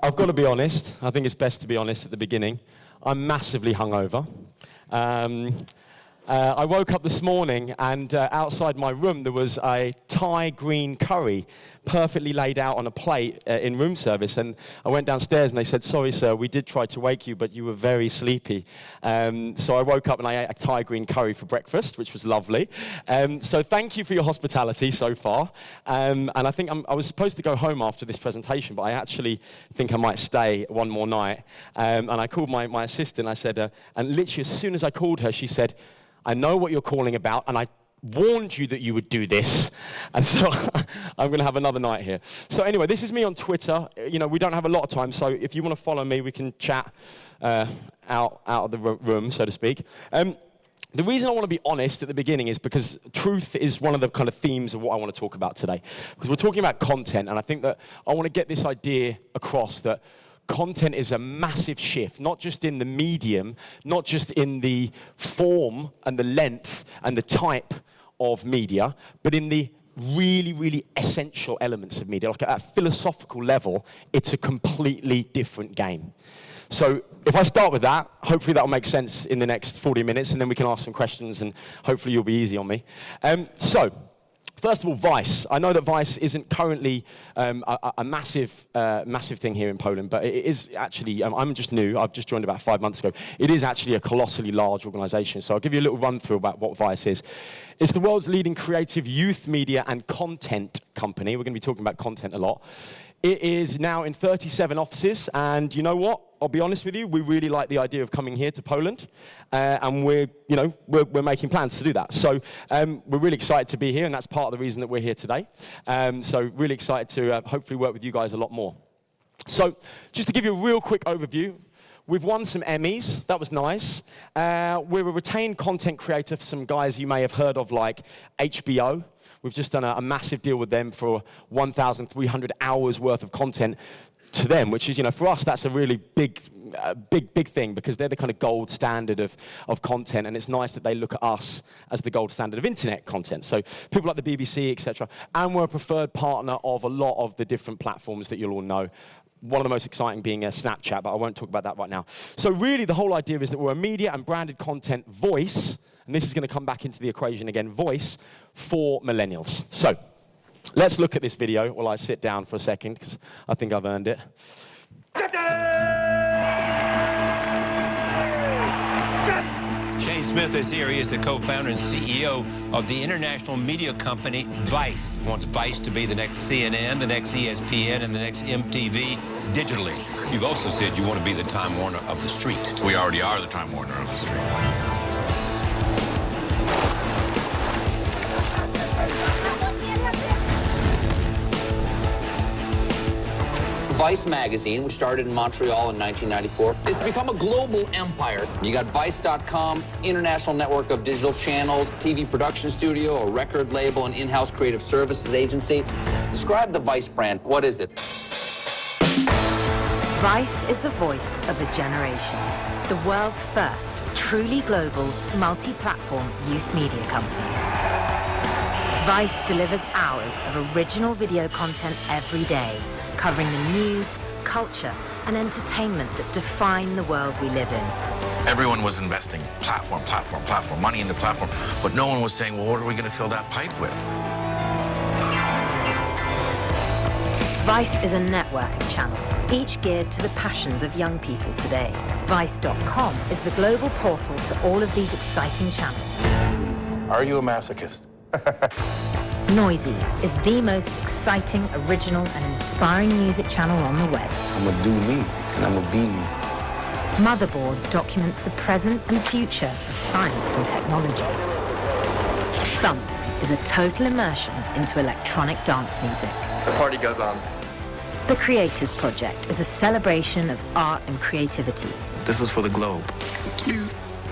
I've got to be honest. I think it's best to be honest at the beginning. I'm massively hungover. I woke up this morning and outside my room there was a Thai green curry perfectly laid out on a plate in room service, and I went downstairs and they said, sorry sir, we did try to wake you but you were very sleepy. So I woke up and I ate a Thai green curry for breakfast, which was lovely. So thank you for your hospitality so far, and I think I was supposed to go home after this presentation, but I actually think I might stay one more night. And I called my assistant. I said, and literally as soon as I called her, she said, I know what you're calling about, and I warned you that you would do this. And so I'm going to have another night here. So anyway, this is me on Twitter. You know, we don't have a lot of time, so if you want to follow me, we can chat out of the room, so to speak. The reason I want to be honest at the beginning is because truth is one of the kind of themes of what I want to talk about today. Because we're talking about content, and I think that I want to get this idea across that content is a massive shift, not just in the medium, not just in the form and the length and the type of media, but in the really, really essential elements of media. Like at a philosophical level, it's a completely different game. So if I start with that, hopefully that will make sense in the next 40 minutes, and then we can ask some questions, and hopefully you'll be easy on me. First of all, Vice. I know that Vice isn't currently a massive thing here in Poland, but it is actually, I'm just new, I've just joined about 5 months ago. It is actually a colossally large organization, so I'll give you a little run through about what Vice is. It's the world's leading creative youth media and content company. We're going to be talking about content a lot. It is now in 37 offices, and you know what? I'll be honest with you, we really like the idea of coming here to Poland, and we're making plans to do that. So we're really excited to be here, and that's part of the reason that we're here today. So really excited to hopefully work with you guys a lot more. So just to give you a real quick overview, we've won some Emmys. That was nice. We're a retained content creator for some guys you may have heard of, like HBO. We've just done a massive deal with them for 1,300 hours worth of content to them, which is, for us, that's a really big thing, because they're the kind of gold standard of content, and it's nice that they look at us as the gold standard of internet content. So people like the BBC, etc. And we're a preferred partner of a lot of the different platforms that you'll all know. One of the most exciting being Snapchat, but I won't talk about that right now. So really, the whole idea is that we're a media and branded content voice, and this is going to come back into the equation again, voice for millennials. So let's look at this video while I sit down for a second, because I think I've earned it. Shane Smith is here. He is the co-founder and CEO of the international media company Vice. He wants Vice to be the next CNN, the next ESPN, and the next MTV digitally. You've also said you want to be the Time Warner of the street. We already are the Time Warner of the street. Vice magazine, which started in Montreal in 1994, it's become a global empire. You got Vice.com, international network of digital channels, TV production studio, a record label, an in-house creative services agency. Describe the Vice brand. What is it? Vice is the voice of a generation. The world's first truly global, multi-platform youth media company. Vice delivers hours of original video content every day, covering the news, culture, and entertainment that define the world we live in. Everyone was investing platform, money into platform, but no one was saying, well, what are we going to fill that pipe with? Vice is a network of channels, each geared to the passions of young people today. Vice.com is the global portal to all of these exciting channels. Are you a masochist? Noisy is the most exciting, original, and inspiring music channel on the web. I'ma do me, and I'ma be me. Motherboard documents the present and future of science and technology. Thump is a total immersion into electronic dance music. The party goes on. The Creators Project is a celebration of art and creativity. This is for the globe.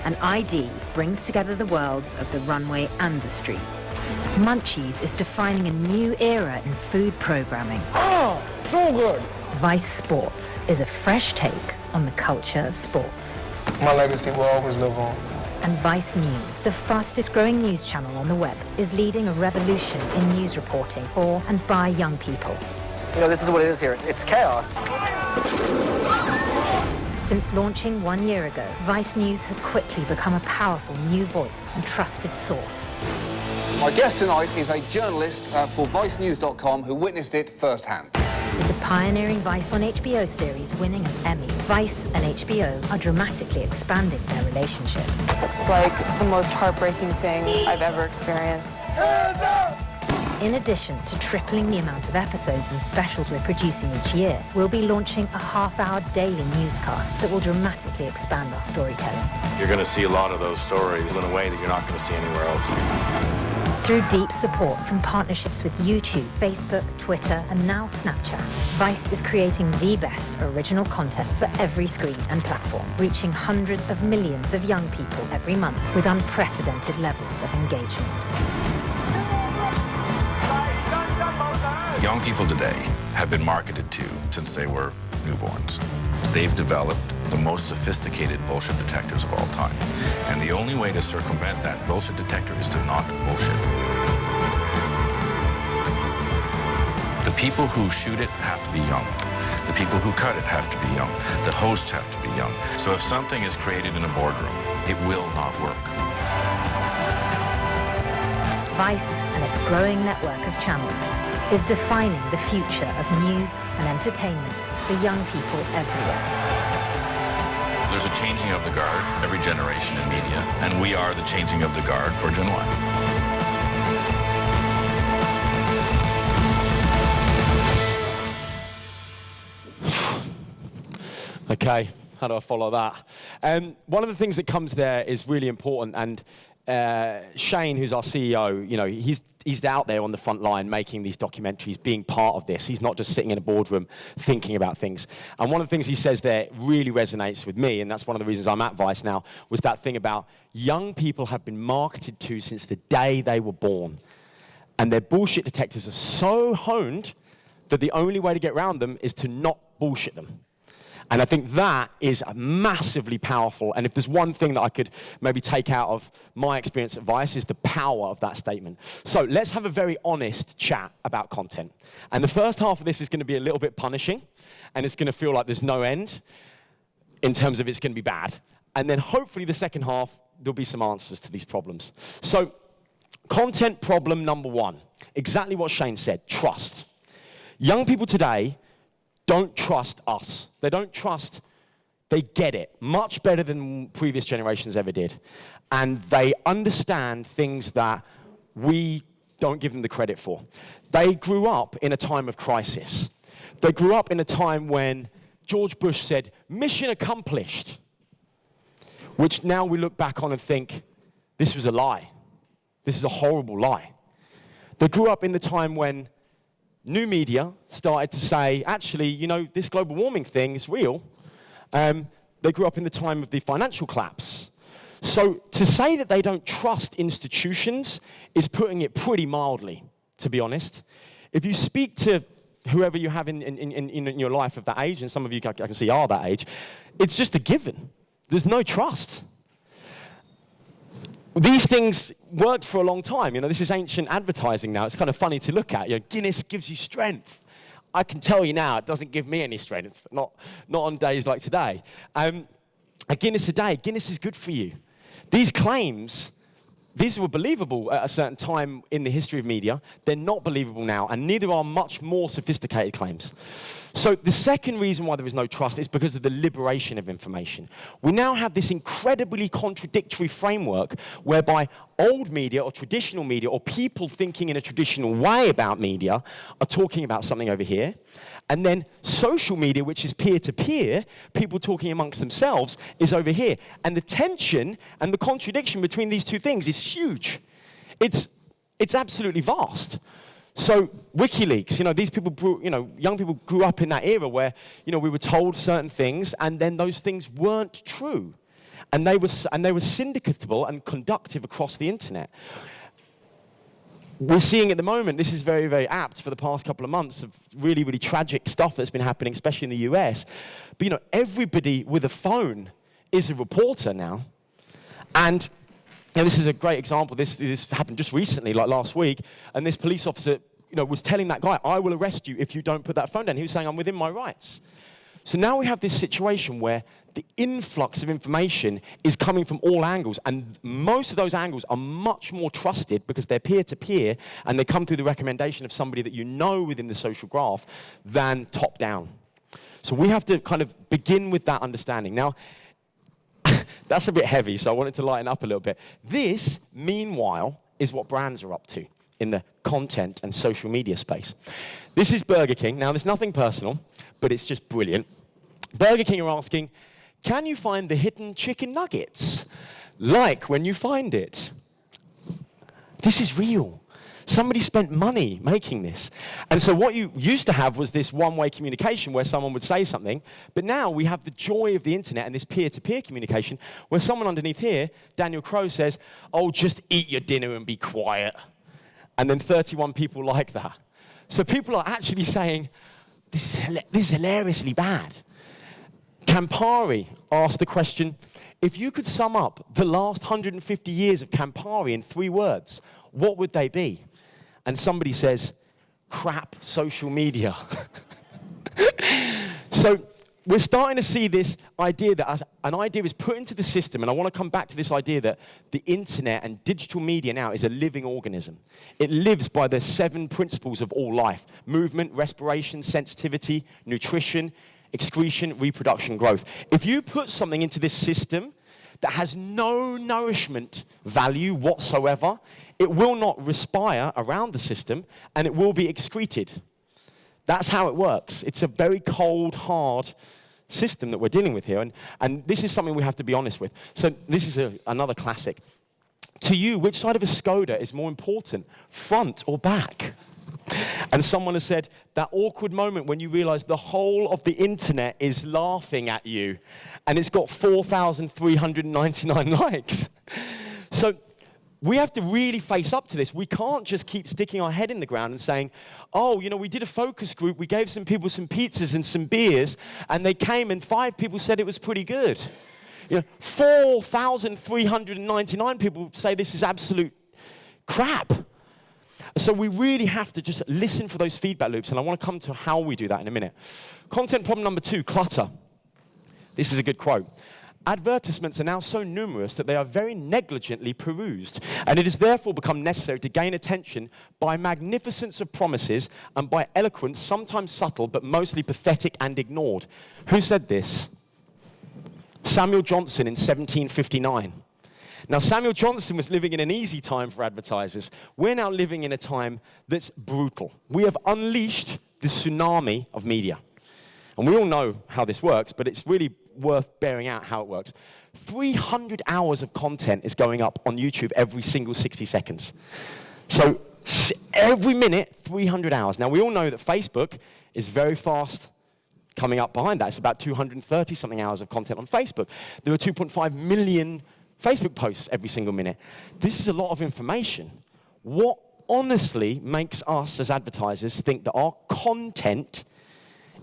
An ID brings together the worlds of the runway and the street. Munchies is defining a new era in food programming. Oh, so good. Vice Sports is a fresh take on the culture of sports. My legacy will always live on. And Vice News, the fastest growing news channel on the web, is leading a revolution in news reporting for and by young people. You know, this is what it is here. It's chaos. Since launching 1 year ago, Vice News has quickly become a powerful new voice and trusted source. My guest tonight is a journalist for ViceNews.com who witnessed it firsthand. With the pioneering Vice on HBO series winning an Emmy, Vice and HBO are dramatically expanding their relationship. It's like the most heartbreaking thing I've ever experienced. In addition to tripling the amount of episodes and specials we're producing each year, we'll be launching a half-hour daily newscast that will dramatically expand our storytelling. You're going to see a lot of those stories in a way that you're not going to see anywhere else. Through deep support from partnerships with YouTube, Facebook, Twitter, and now Snapchat, Vice is creating the best original content for every screen and platform, reaching hundreds of millions of young people every month with unprecedented levels of engagement. Young people today have been marketed to since they were newborns. They've developed the most sophisticated bullshit detectors of all time. And the only way to circumvent that bullshit detector is to not bullshit. The people who shoot it have to be young. The people who cut it have to be young. The hosts have to be young. So if something is created in a boardroom, it will not work. Vice and its growing network of channels is defining the future of news and entertainment for young people everywhere. There's a changing of the guard every generation in media, and we are the changing of the guard for Gen Y. Okay, how do I follow that? One of the things that comes there is really important, and Shane, who's our CEO, you know, he's out there on the front line making these documentaries, being part of this. He's not just sitting in a boardroom thinking about things. And one of the things he says there really resonates with me, and that's one of the reasons I'm at Vice now, was that thing about young people have been marketed to since the day they were born. And their bullshit detectors are so honed that the only way to get around them is to not bullshit them. And I think that is massively powerful. And if there's one thing that I could maybe take out of my experience at Vice is the power of that statement. So let's have a very honest chat about content. And the first half of this is going to be a little bit punishing, and it's going to feel like there's no end in terms of it's going to be bad. And then hopefully the second half, there'll be some answers to these problems. So content problem number one, exactly what Shane said, trust. Young people today don't trust us. They don't trust, they get it much better than previous generations ever did. And they understand things that we don't give them the credit for. They grew up in a time of crisis. They grew up in a time when George Bush said, mission accomplished, which now we look back on and think, this was a lie. This is a horrible lie. They grew up in the time when new media started to say, actually, you know, this global warming thing is real. They grew up in the time of the financial collapse. So to say that they don't trust institutions is putting it pretty mildly, to be honest. If you speak to whoever you have in your life of that age, and some of you I can see are that age, it's just a given. There's no trust. These things worked for a long time. You know, this is ancient advertising now. It's kind of funny to look at. You know, Guinness gives you strength. I can tell you now, it doesn't give me any strength. Not on days like today. A Guinness a day. Guinness is good for you. These claims, these were believable at a certain time in the history of media. They're not believable now, and neither are much more sophisticated claims. So the second reason why there is no trust is because of the liberation of information. We now have this incredibly contradictory framework whereby old media or traditional media or people thinking in a traditional way about media are talking about something over here. And then social media, which is peer-to-peer, people talking amongst themselves, is over here. And the tension and the contradiction between these two things is huge. It's absolutely vast. So WikiLeaks, you know, these people, young people grew up in that era where, you know, we were told certain things, and then those things weren't true, and they were syndicatable and conductive across the internet. We're seeing at the moment, this is very, very apt for the past couple of months of really, really tragic stuff that's been happening, especially in the US. But, you know, everybody with a phone is a reporter now. And you know, this is a great example. This happened just recently, like last week, and this police officer was telling that guy, I will arrest you if you don't put that phone down. He was saying, I'm within my rights. So now we have this situation where the influx of information is coming from all angles, and most of those angles are much more trusted because they're peer-to-peer, and they come through the recommendation of somebody that you know within the social graph than top-down. So we have to kind of begin with that understanding. Now, that's a bit heavy, so I wanted to lighten up a little bit. This, meanwhile, is what brands are up to in the content and social media space. This is Burger King. Now, there's nothing personal, but it's just brilliant. Burger King are asking, can you find the hidden chicken nuggets? Like when you find it. This is real. Somebody spent money making this. And so what you used to have was this one-way communication where someone would say something, but now we have the joy of the internet and this peer-to-peer communication where someone underneath here, Daniel Crowe, says, oh, just eat your dinner and be quiet. And then 31 people like that. So people are actually saying, this is hilariously bad. Campari asked the question, if you could sum up the last 150 years of Campari in 3 words, what would they be? And somebody says, crap social media. So we're starting to see this idea that as an idea is put into the system, and I want to come back to this idea that the internet and digital media now is a living organism. It lives by the 7 principles of all life: movement, respiration, sensitivity, nutrition, excretion, reproduction, growth. If you put something into this system that has no nourishment value whatsoever, it will not respire around the system, and it will be excreted. That's how it works. It's a very cold, hard system that we're dealing with here, and this is something we have to be honest with. So this is another classic. To you, which side of a Skoda is more important, front or back? And someone has said, that awkward moment when you realize the whole of the internet is laughing at you, and it's got 4,399 likes. So we have to really face up to this. We can't just keep sticking our head in the ground and saying, oh, we did a focus group, we gave some people some pizzas and some beers, and they came and 5 people said it was pretty good. 4,399 people say this is absolute crap. So we really have to just listen for those feedback loops, and I want to come to how we do that in a minute. Content problem number 2, clutter. This is a good quote. Advertisements are now so numerous that they are very negligently perused, and it has therefore become necessary to gain attention by magnificence of promises and by eloquence, sometimes subtle, but mostly pathetic and ignored. Who said this? Samuel Johnson in 1759. Now, Samuel Johnson was living in an easy time for advertisers. We're now living in a time that's brutal. We have unleashed the tsunami of media. And we all know how this works, but it's really worth bearing out how it works. 300 hours of content is going up on YouTube every single 60 seconds. So every minute, 300 hours. Now, we all know that Facebook is very fast coming up behind that. It's about 230-something hours of content on Facebook. There are 2.5 million Facebook posts every single minute. This is a lot of information. What honestly makes us as advertisers think that our content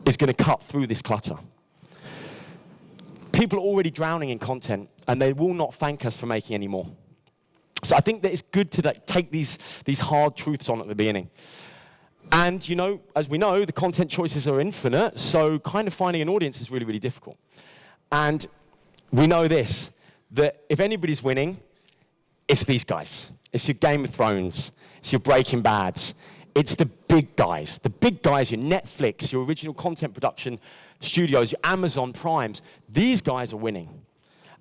is going to cut through this clutter? People are already drowning in content, and they will not thank us for making any more. So I think that it's good to take these hard truths on at the beginning. And, as we know, the content choices are infinite, so kind of finding an audience is really, really difficult. And we know this, that if anybody's winning, it's these guys. It's your Game of Thrones. It's your Breaking Bads. It's the big guys. The big guys, your Netflix, your original content production studios, your Amazon Primes. These guys are winning.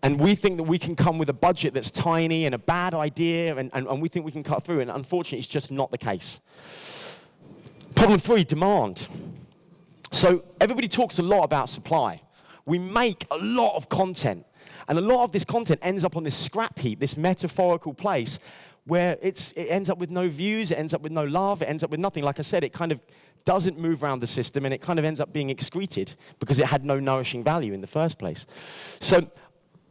And we think that we can come with a budget that's tiny and a bad idea, and we think we can cut through, and unfortunately, it's just not the case. Problem 3, demand. So everybody talks a lot about supply. We make a lot of content. And a lot of this content ends up on this scrap heap, this metaphorical place where it ends up with no views, it ends up with no love, it ends up with nothing. Like I said, it kind of doesn't move around the system, and it kind of ends up being excreted because it had no nourishing value in the first place. So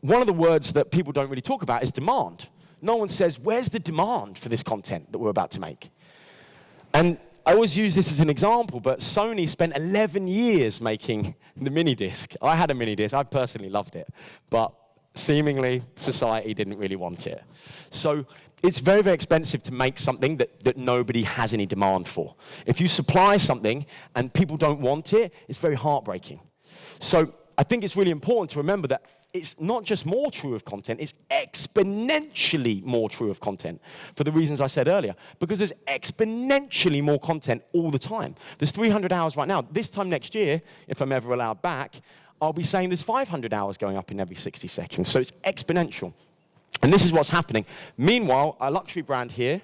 one of the words that people don't really talk about is demand. No one says, where's the demand for this content that we're about to make? And I always use this as an example, but Sony spent 11 years making the mini disc. I had a mini disc. I personally loved it. But seemingly, society didn't really want it. So it's very, very expensive to make something that nobody has any demand for. If you supply something and people don't want it, it's very heartbreaking. So I think it's really important to remember that it's not just more true of content, it's exponentially more true of content for the reasons I said earlier, because there's exponentially more content all the time. There's 300 hours right now. This time next year, if I'm ever allowed back, I'll be saying there's 500 hours going up in every 60 seconds. So it's exponential. And this is what's happening. Meanwhile, a luxury brand here,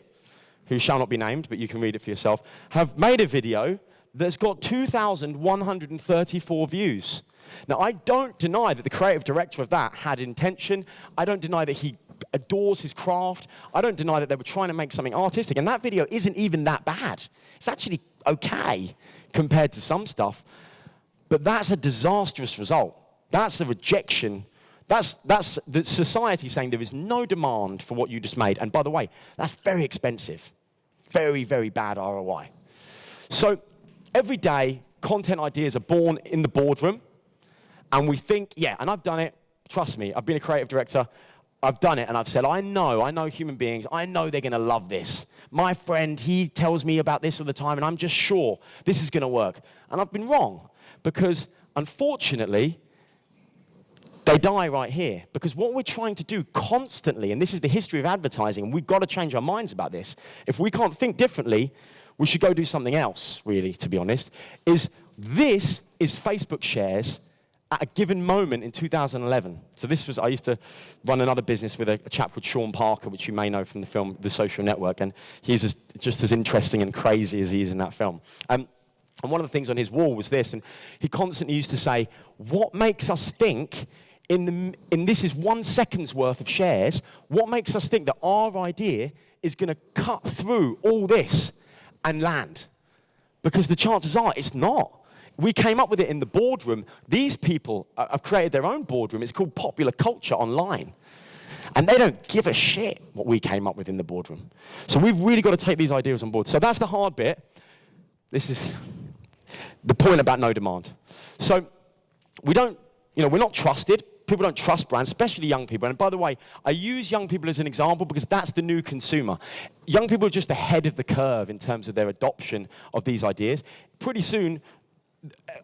who shall not be named, but you can read it for yourself, have made a video that's got 2,134 views. Now, I don't deny that the creative director of that had intention. I don't deny that he adores his craft. I don't deny that they were trying to make something artistic. And that video isn't even that bad. It's actually okay compared to some stuff. But that's a disastrous result. That's a rejection. That's the society saying there is no demand for what you just made. And by the way, that's very expensive. Very, very bad ROI. So every day, content ideas are born in the boardroom. And we think, yeah, and I've done it. Trust me, I've been a creative director. I've done it, and I've said, I know human beings. I know they're going to love this. My friend, he tells me about this all the time, and I'm just sure this is going to work. And I've been wrong, because unfortunately, they die right here. Because what we're trying to do constantly, and this is the history of advertising, and we've got to change our minds about this. If we can't think differently, we should go do something else, really, to be honest, this is Facebook shares at a given moment in 2011. So I used to run another business with a chap called Sean Parker, which you may know from the film The Social Network, and he's just as interesting and crazy as he is in that film. And one of the things on his wall was this, and he constantly used to say, what makes us think, in this is 1 second's worth of shares, what makes us think that our idea is going to cut through all this and land? Because the chances are it's not. We came up with it in the boardroom. These people have created their own boardroom. It's called popular culture online. And they don't give a shit what we came up with in the boardroom. So we've really got to take these ideas on board. So that's the hard bit. This is the point about no demand. So we're not trusted. People don't trust brands, especially young people. And by the way, I use young people as an example because that's the new consumer. Young people are just ahead of the curve in terms of their adoption of these ideas. Pretty soon,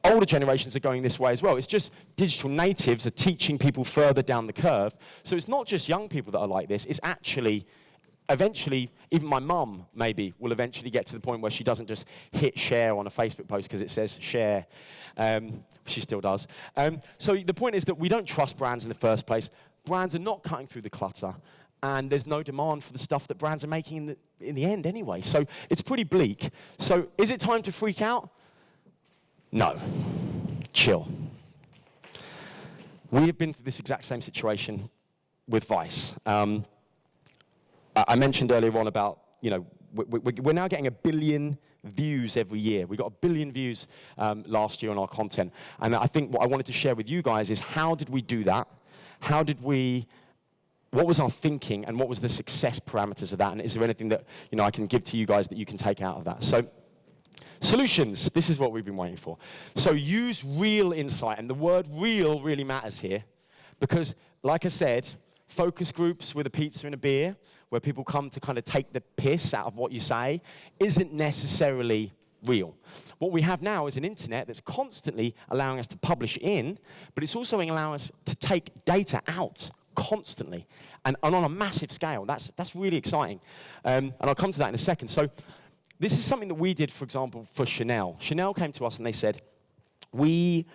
older generations are going this way as well. It's just digital natives are teaching people further down the curve. So it's not just young people that are like this. It's actually, eventually, even my mum, maybe, will eventually get to the point where she doesn't just hit share on a Facebook post because it says share. She still does. So the point is that we don't trust brands in the first place. Brands are not cutting through the clutter. And there's no demand for the stuff that brands are making in the end anyway. So it's pretty bleak. So is it time to freak out? No. Chill. We have been through this exact same situation with Vice. I mentioned earlier on about, we're now getting 1 billion views every year. We got 1 billion views last year on our content. And I think what I wanted to share with you guys is how did we do that? What was our thinking, and what was the success parameters of that? And is there anything that I can give to you guys that you can take out of that? So, solutions, this is what we've been waiting for. So use real insight, and the word real really matters here, because like I said, focus groups with a pizza and a beer, where people come to kind of take the piss out of what you say, isn't necessarily real. What we have now is an internet that's constantly allowing us to publish in, but it's also allowing us to take data out constantly, and on a massive scale. That's really exciting, and I'll come to that in a second. So this is something that we did, for example, for Chanel. Chanel came to us and they said, we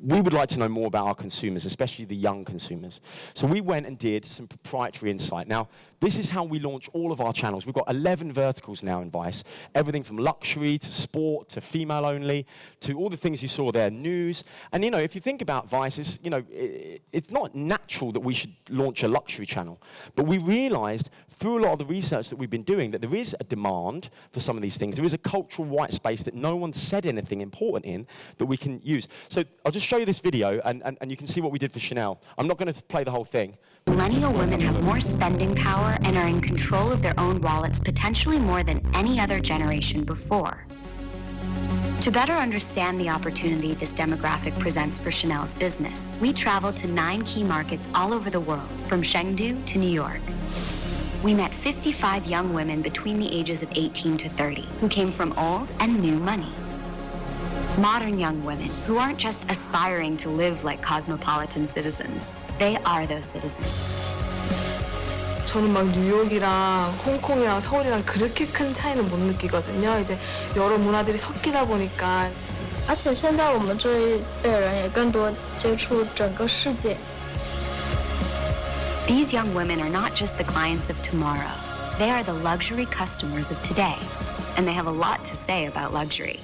would like to know more about our consumers, especially the young consumers. So we went and did some proprietary insight. Now, this is how we launch all of our channels. We've got 11 verticals now in Vice, everything from luxury to sport to female only to all the things you saw there, news. And if you think about Vice, it's not natural that we should launch a luxury channel. But we realized through a lot of the research that we've been doing that there is a demand for some of these things. There is a cultural white space that no one said anything important in that we can use. So I'll just show you this video, and you can see what we did for Chanel. I'm not going to play the whole thing. Millennial women have more spending power and are in control of their own wallets potentially more than any other generation before. To better understand the opportunity this demographic presents for Chanel's business, we traveled to 9 key markets all over the world, from Chengdu to New York. we met 55 young women between the ages of 18 to 30 who came from old and new money. Modern young women who aren't just aspiring to live like cosmopolitan citizens. They are those citizens. 저는 막 뉴욕이랑 홍콩이랑 서울이랑 그렇게 큰 차이는 못 느끼거든요. 이제 여러 문화들이 섞이다 보니까. 而且现在我们这一辈人也更多接触整个世界。 These young women are not just the clients of tomorrow. They are the luxury customers of today. And they have a lot to say about luxury.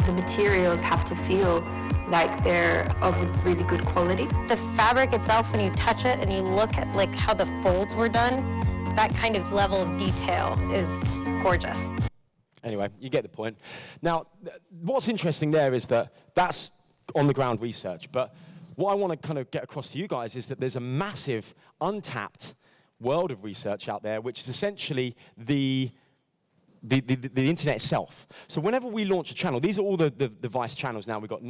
The materials have to feel like they're of really good quality. The fabric itself, when you touch it and you look at like how the folds were done, that kind of level of detail is gorgeous. Anyway, you get the point. Now, what's interesting there is that that's on-the-ground research, but what I want to kind of get across to you guys is that there's a massive, untapped world of research out there, which is essentially the internet itself. So whenever we launch a channel, these are all the Vice channels now. We've got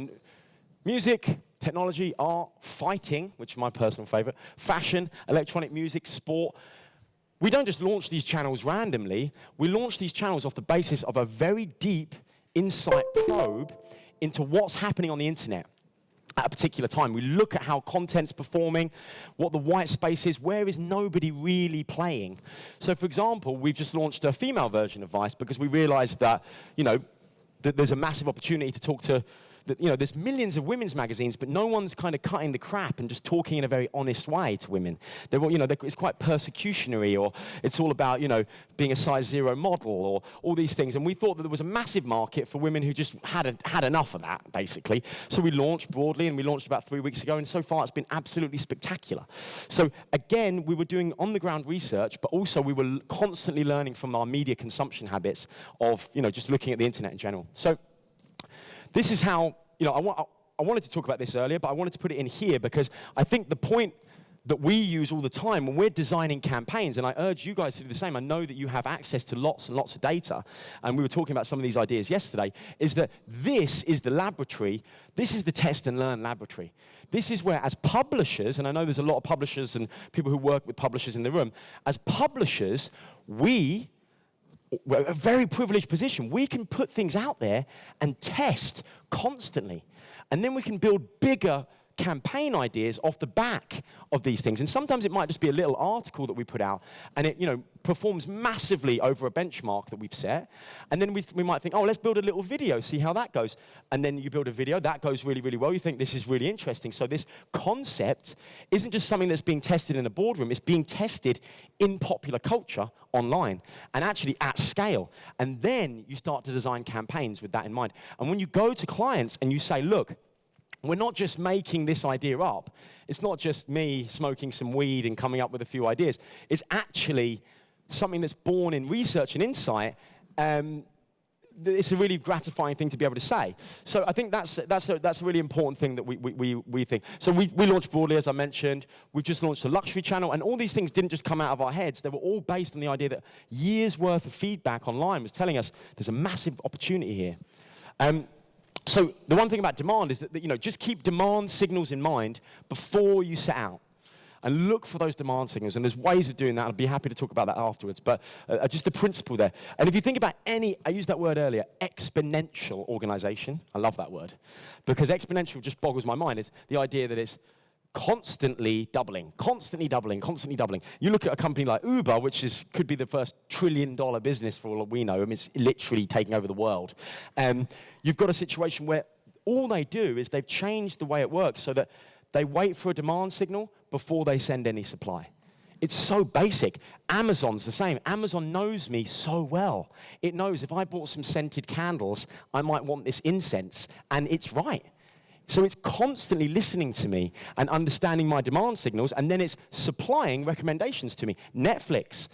music, technology, art, fighting, which is my personal favorite, fashion, electronic music, sport. We don't just launch these channels randomly. We launch these channels off the basis of a very deep insight probe into what's happening on the internet at a particular time. We look at how content's performing, what the white space is, where is nobody really playing. So for example, we've just launched a female version of Vice because we realized that, that there's a massive opportunity to talk to, there's millions of women's magazines, but no one's kind of cutting the crap and just talking in a very honest way to women. It's quite persecutionary, or it's all about, being a size 0 model, or all these things. And we thought that there was a massive market for women who just had enough of that, basically. So we launched broadly, and we launched about 3 weeks ago, and so far it's been absolutely spectacular. So again, we were doing on-the-ground research, but also we were constantly learning from our media consumption habits of, just looking at the internet in general. So this is how, I wanted to talk about this earlier, but I wanted to put it in here because I think the point that we use all the time when we're designing campaigns, and I urge you guys to do the same, I know that you have access to lots and lots of data, and we were talking about some of these ideas yesterday, is that this is the laboratory, this is the test and learn laboratory. This is where, as publishers, and I know there's a lot of publishers and people who work with publishers in the room, as publishers, we're a very privileged position. We can put things out there and test constantly. And then we can build bigger campaign ideas off the back of these things. And sometimes it might just be a little article that we put out, and it performs massively over a benchmark that we've set. And then we might think, oh, let's build a little video, see how that goes. And then you build a video, that goes really, really well. You think this is really interesting. So this concept isn't just something that's being tested in a boardroom, it's being tested in popular culture online, and actually at scale. And then you start to design campaigns with that in mind. And when you go to clients and you say, look, we're not just making this idea up. It's not just me smoking some weed and coming up with a few ideas. It's actually something that's born in research and insight. It's a really gratifying thing to be able to say. So I think that's a really important thing that we think. So we launched broadly, as I mentioned. We've just launched a luxury channel, and all these things didn't just come out of our heads. They were all based on the idea that years' worth of feedback online was telling us there's a massive opportunity here. So the one thing about demand is that just keep demand signals in mind before you set out. And look for those demand signals. And there's ways of doing that. I'd be happy to talk about that afterwards. But just the principle there. And if you think about I used that word earlier, exponential organization. I love that word. Because exponential just boggles my mind. It's the idea that it's constantly doubling, constantly doubling, constantly doubling. You look at a company like Uber, which could be the first $1 trillion business for all we know. I mean, it's literally taking over the world. You've got a situation where all they do is they've changed the way it works so that they wait for a demand signal before they send any supply. It's so basic. Amazon's the same. Amazon knows me so well. It knows if I bought some scented candles, I might want this incense, and it's right. So it's constantly listening to me and understanding my demand signals, and then it's supplying recommendations to me. Netflix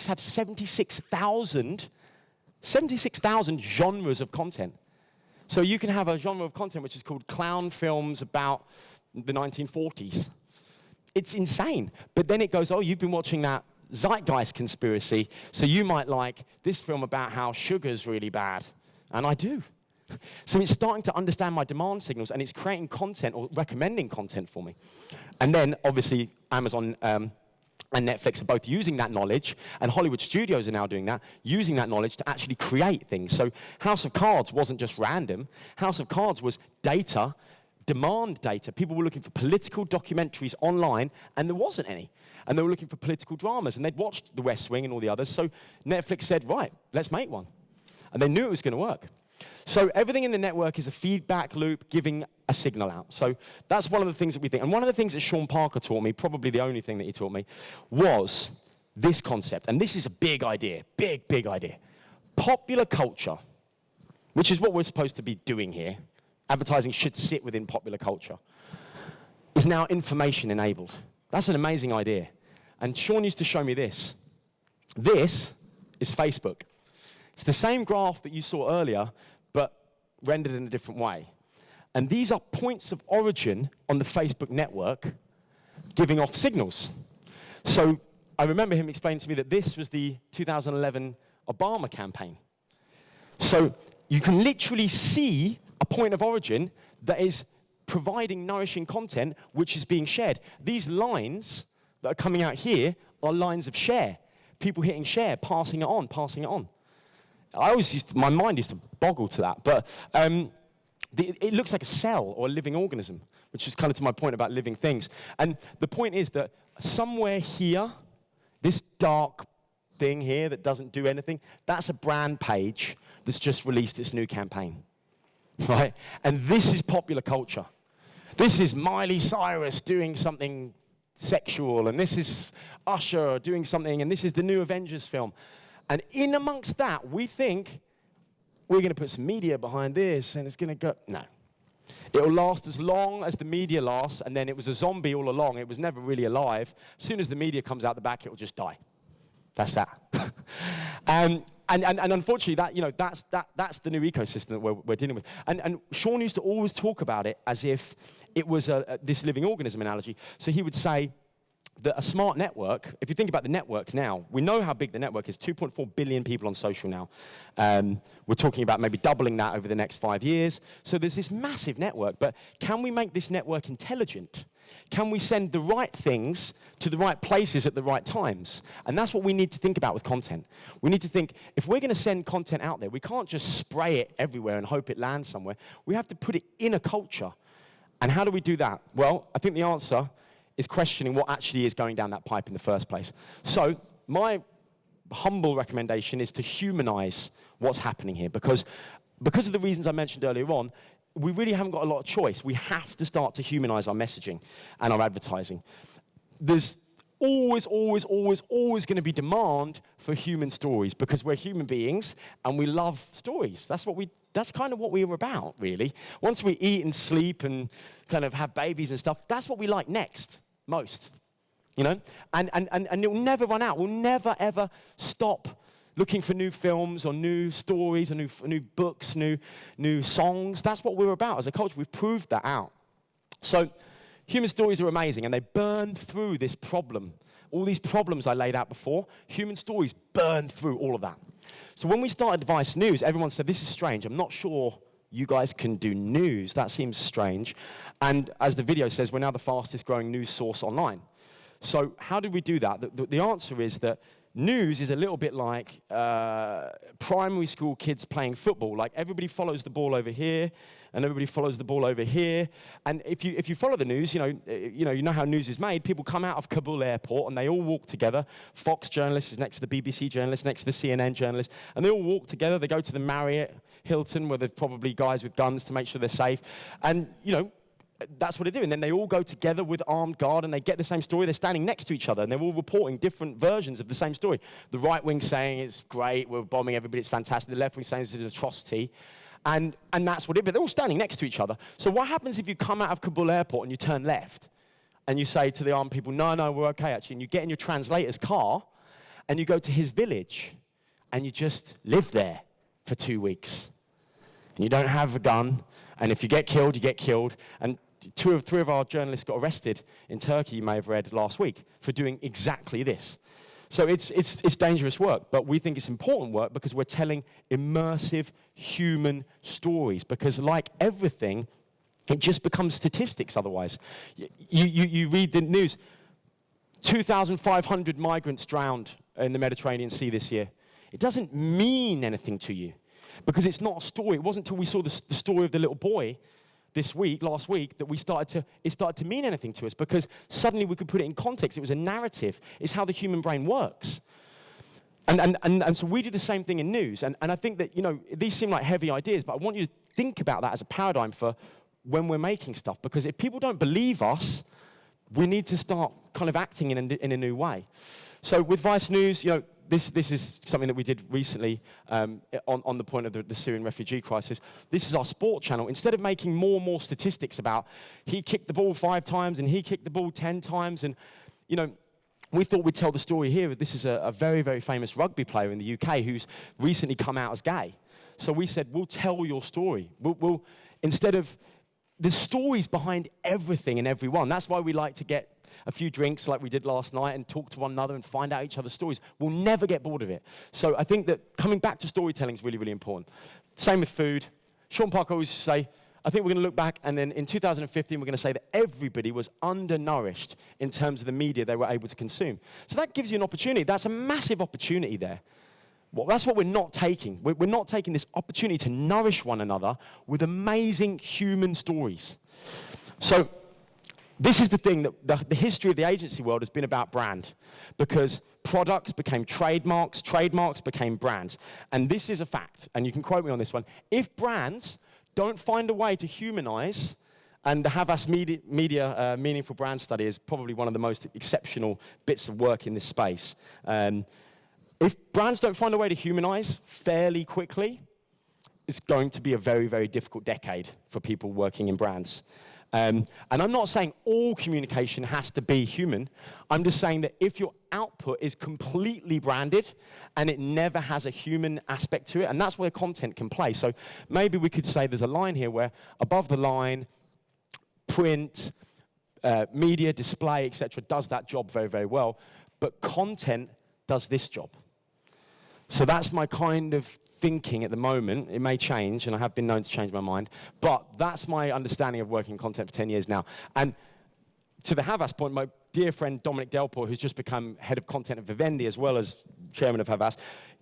have 76,000 genres of content. So you can have a genre of content which is called clown films about the 1940s. It's insane. But then it goes, oh, you've been watching that Zeitgeist conspiracy, so you might like this film about how sugar's really bad. And I do. So it's starting to understand my demand signals, and it's creating content or recommending content for me. And then, obviously, Amazon and Netflix are both using that knowledge, and Hollywood studios are now doing that, using that knowledge to actually create things. So House of Cards wasn't just random. House of Cards was data, demand data. People were looking for political documentaries online, and there wasn't any. And they were looking for political dramas, and they'd watched The West Wing and all the others. So Netflix said, right, let's make one. And they knew it was going to work. So everything in the network is a feedback loop giving a signal out. So that's one of the things that we think. And one of the things that Sean Parker taught me, probably the only thing that he taught me, was this concept. And this is a big idea, big idea. Popular culture, which is what we're supposed to be doing here, advertising should sit within popular culture, is now information enabled. That's an amazing idea. And Sean used to show me this. This is Facebook. It's the same graph that you saw earlier, but rendered in a different way. And these are points of origin on the Facebook network giving off signals. So I remember him explaining to me that this was the 2011 Obama campaign. So you can literally see a point of origin that is providing nourishing content which is being shared. These lines that are coming out here are lines of share. People hitting share, passing it on, passing it on. My mind used to boggle to that, but it looks like a cell or a living organism, which is kind of to my point about living things. And the point is that somewhere here, this dark thing here that doesn't do anything, that's a brand page that's just released its new campaign, right? And this is popular culture. This is Miley Cyrus doing something sexual, and this is Usher doing something, and this is the new Avengers film. And in amongst that, we think we're going to put some media behind this, and it's going to go. No. It'll last as long as the media lasts, and then it was a zombie all along. It was never really alive. As soon as the media comes out the back, it'll just die. That's that. And unfortunately, that's the new ecosystem that we're dealing with. And Sean used to always talk about it as if it was this living organism analogy. So he would say that a smart network, if you think about the network now, we know how big the network is, 2.4 billion people on social now. We're talking about maybe doubling that over the next 5 years. So there's this massive network, but can we make this network intelligent? Can we send the right things to the right places at the right times? And that's what we need to think about with content. We need to think, if we're going to send content out there, we can't just spray it everywhere and hope it lands somewhere. We have to put it in a culture. And how do we do that? Well, I think the answer is questioning what actually is going down that pipe in the first place. So my humble recommendation is to humanize what's happening here, because of the reasons I mentioned earlier on, we really haven't got a lot of choice. We have to start to humanize our messaging and our advertising. There's always going to be demand for human stories, because we're human beings and we love stories. That's kind of what we were about, really. Once we eat and sleep and kind of have babies and stuff, that's what we like next, most, you know? And it'll never run out. We'll never, ever stop looking for new films or new stories or new books, new songs. That's what we're about as a culture. We've proved that out. So human stories are amazing, and they burn through this problem. All these problems I laid out before, human stories burn through all of that. So when we started Vice News, everyone said, this is strange. I'm not sure you guys can do news. That seems strange. And as the video says, we're now the fastest growing news source online. So how did we do that? The answer is that news is a little bit like primary school kids playing football. Like, everybody follows the ball over here, and everybody follows the ball over here. And if you follow the news, you know how news is made. People come out of Kabul airport, and they all walk together. Fox journalist is next to the BBC journalist, next to the CNN journalist, and they all walk together. They go to the Marriott, Hilton, where there's probably guys with guns to make sure they're safe. And, that's what they do. And then they all go together with armed guard, and they get the same story. They're standing next to each other, and they're all reporting different versions of the same story. The right wing saying it's great, we're bombing everybody, it's fantastic. The left wing saying it's an atrocity. And that's what it is. But they're all standing next to each other. So what happens if you come out of Kabul airport and you turn left, and you say to the armed people, no, we're okay, actually, and you get in your translator's car, and you go to his village, and you just live there for 2 weeks. And you don't have a gun, and if you get killed, you get killed. And 2 or 3 of our journalists got arrested in Turkey, you may have read last week, for doing exactly this. So it's dangerous work, but we think it's important work because we're telling immersive human stories. Because like everything, it just becomes statistics otherwise. You read the news, 2,500 migrants drowned in the Mediterranean Sea this year. It doesn't mean anything to you because it's not a story. It wasn't until we saw the story of the little boy last week, that it started to mean anything to us because suddenly we could put it in context. It was a narrative. It's how the human brain works. And so we do the same thing in news. And I think that, these seem like heavy ideas, but I want you to think about that as a paradigm for when we're making stuff. Because if people don't believe us, we need to start kind of acting in a new way. So with Vice News, this is something that we did recently on the point of the Syrian refugee crisis. This is our sport channel. Instead of making more and more statistics about he kicked the ball 5 times and he kicked the ball 10 times, and we thought we'd tell the story here. This is a very, very famous rugby player in the UK who's recently come out as gay. So we said, we'll tell your story. We'll instead of, there's stories behind everything and everyone. That's why we like to get a few drinks like we did last night and talk to one another and find out each other's stories. We'll never get bored of it. So I think that coming back to storytelling is really, really important. Same with food. Sean Parker always say, I think we're going to look back and then in 2015 we're going to say that everybody was undernourished in terms of the media they were able to consume. So that gives you an opportunity. That's a massive opportunity there. Well, that's what we're not taking. We're not taking this opportunity to nourish one another with amazing human stories. So this is the thing that the history of the agency world has been about brand, because products became trademarks, trademarks became brands. And this is a fact, and you can quote me on this one. If brands don't find a way to humanize, and the Havas Media Meaningful Brand Study is probably one of the most exceptional bits of work in this space. If brands don't find a way to humanize fairly quickly, it's going to be a very, very difficult decade for people working in brands. And I'm not saying all communication has to be human. I'm just saying that if your output is completely branded and it never has a human aspect to it, and that's where content can play. So maybe we could say there's a line here where above the line, print, media, display, etc., does that job very, very well. But content does this job. So that's my kind of thinking at the moment. It may change, and I have been known to change my mind, but that's my understanding of working in content for 10 years now. And to the Havas point, my dear friend Dominic Delport, who's just become head of content at Vivendi as well as chairman of Havas,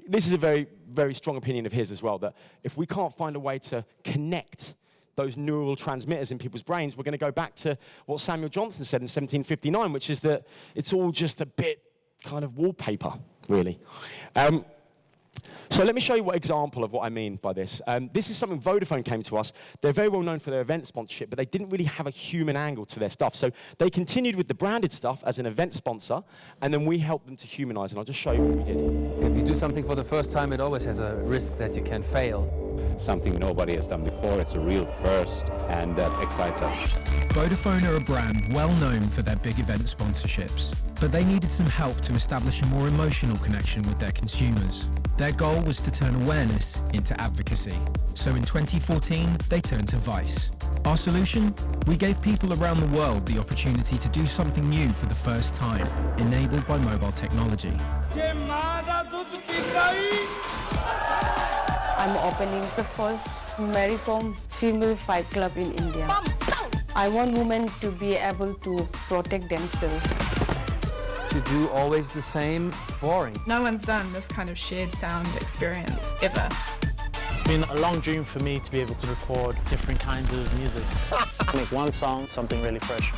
this is a very, very strong opinion of his as well, that if we can't find a way to connect those neural transmitters in people's brains, we're going to go back to what Samuel Johnson said in 1759, which is that it's all just a bit kind of wallpaper, really. So let me show you what example of what I mean by this. This is something Vodafone came to us. They're very well known for their event sponsorship, but they didn't really have a human angle to their stuff. So they continued with the branded stuff as an event sponsor, and then we helped them to humanize, and I'll just show you what we did. If you do something for the first time, it always has a risk that you can fail. It's something nobody has done before. It's a real first, and that excites us. Vodafone are a brand well known for their big event sponsorships, but they needed some help to establish a more emotional connection with their consumers. Their goal was to turn awareness into advocacy. So in 2014, they turned to Vice. Our solution? We gave people around the world the opportunity to do something new for the first time, enabled by mobile technology. I'm opening the first marathon female fight club in India. I want women to be able to protect themselves. To do always the same, it's boring. No one's done this kind of shared sound experience ever. It's been a long dream for me to be able to record different kinds of music. Make one song, something really fresh.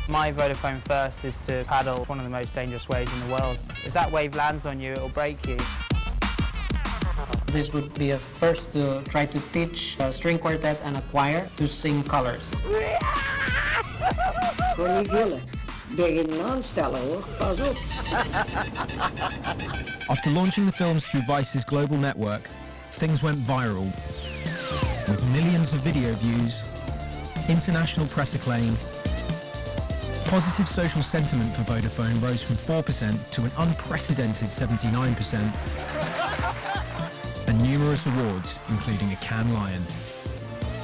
My Vodafone first is to paddle one of the most dangerous waves in the world. If that wave lands on you, it'll break you. This would be a first to try to teach a string quartet and a choir to sing colors. After launching the films through Vice's global network, things went viral, with millions of video views, international press acclaim. Positive social sentiment for Vodafone rose from 4% to an unprecedented 79%, and numerous awards, including a Cannes Lion.